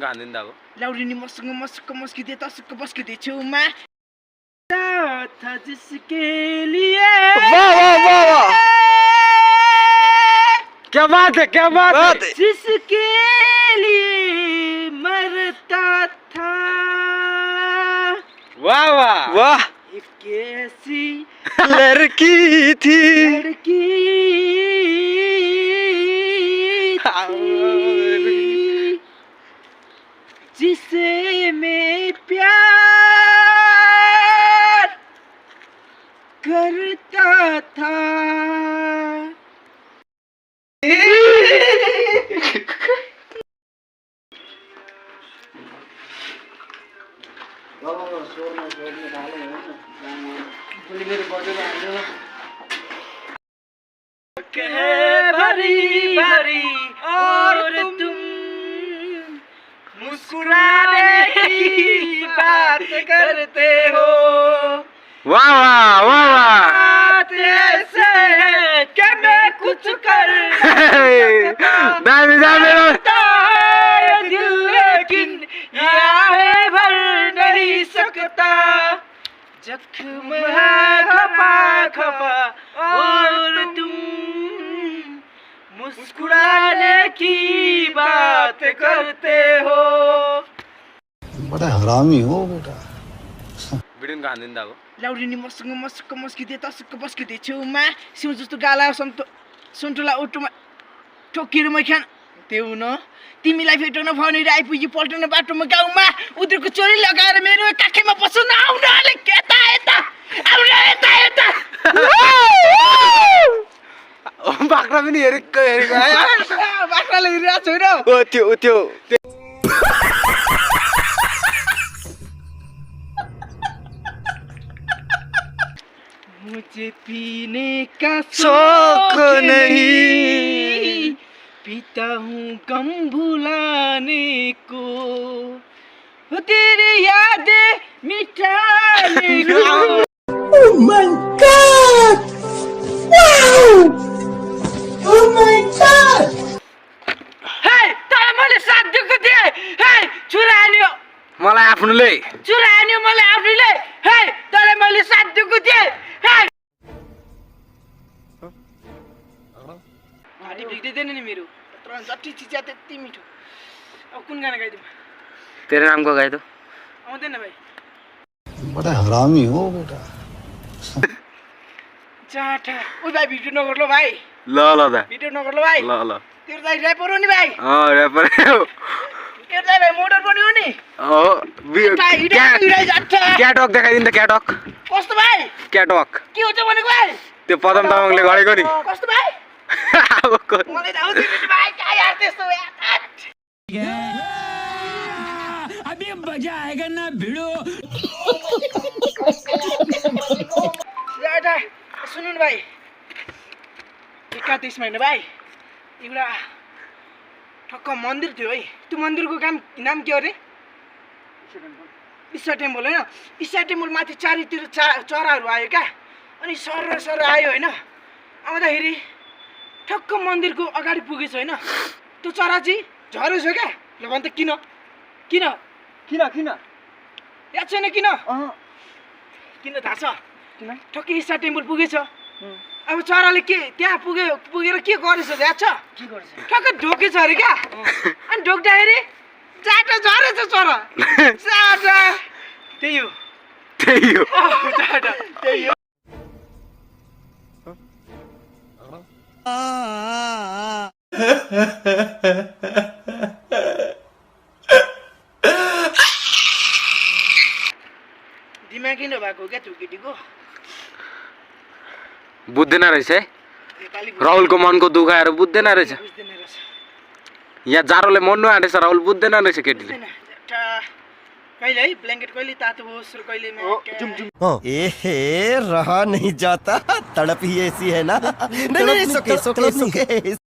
बिडिन गान्दिन दाको लाउडी मसँग मस्किदे तसक बस्किदे छुमा था जिसके लिए वाह वाह वाह वाह क्या बात है जिसके लिए मरता था वाह वाह वाह एक ऐसी लड़की थी जिसे मैं प्यार करता था भरी भरी और तुम मुस्कुराने की बात करते हो वाह वाह वाह वाह बात ऐसे है कि मैं कुछ कर दामी है दिल लेकिन ये भर नहीं सकता जख्म है खपा खपा और तुम मुस्कुराने की बात करते हो बड़ा हरामी हो बेटा बिडिन गान्दिन दाको लाउडी मसँग मस्किदे तसक बस्किदे छेउमा सिउँ जस्तो गाला सुन्तुला ओटोमा ठोकिएर मै खान त्यो न तिमीलाई भेटाउन भनेर आइपुगी पल्टन बाटोमा गाउँमा उद्रको चोरी लगाएर मेरो काखैमा बस्नु नआउन अलिक यता बाख्रा पनि हेरेको बाख्राले हेरिरहेको छैन ओ त्यो मुझे पीने का शौक नहीं पीता हूँ गम भुलाने को तेरी यादें मिटाने को Oh my God! Wow! Oh my God! हे तर मैले साथ दिएको थिएँ हे चुरान्यो मलाई आफ्नुले मलाई आफूले हे तर मैले साथ दिएको थिएँ हे घाँटी भिग्दैन नि मेरो तर जति चिचा त्यति मिठो अब कुन गाना गाइदिउँ तेरे नाम को गाए तो आउँदैन भाइ बड़ा हरामी हो बेटा चाटा ओ भाइ भिडियो नगर ल भाइ ल दा भिडियो नगर ल भाइ ल तेरो दाइ ऱ्यापर हो नि भाइ ऱ्यापर हो तेरो दाइ भाइ मोडल पनि हो नि क्याटवक देखाइदिनु त क्याटवक कस्तो भाइ क्याटवक के हुन्छ भनेको भाइ त्यो पदम तामाङले गरेको नि कस्तो भाइ मलाई थाहा छैन भाइ काय यार त्यस्तो अभी मजा आएगा ना भिड़ो एउटा सुन्नु न भाइ 31 महिना भाइ एउटा ठक्क मन्दिर थियो है त्यो मन्दिरको नाम के हो रे ईशा टेम्पल होइन ईशा टेम्पल माथि चारैतिर चराहरू आयो क्या अनि सर आयो होइन आउँदाखेरि ठक्क मन्दिरको अगाडि पुगेछ होइन त्यो चरा चाहिँ झरेछ क्या ल भन् त किन याद छैन किन थाहा छ ठक्कै ईशा टेम्पल पुगेछ अब चराले के त्यहाँ पुगेर के गरेछ याद छ ठक्कै ढोकेछ अरे क्या अनि ढोक्दाखेरि चाटा झरेछ चरा चाटा त्यही हो चाटा त्यही हो दिमागै नभएको क्या त्यो केटीको बुझ्दैन रहेछ है राहुलको मनको दुखाएर बुझ्दैन रहेछ यहाँ जाडोले मर्नु आँटेछ राहुल बुझ्दैन रहेछ केटीले कहिले है ब्ल्याङ्केट कहिले तातो होस् र कहिले एहे रहा नहीं जाता तड़प ही ऐसी है ना नहीं सुके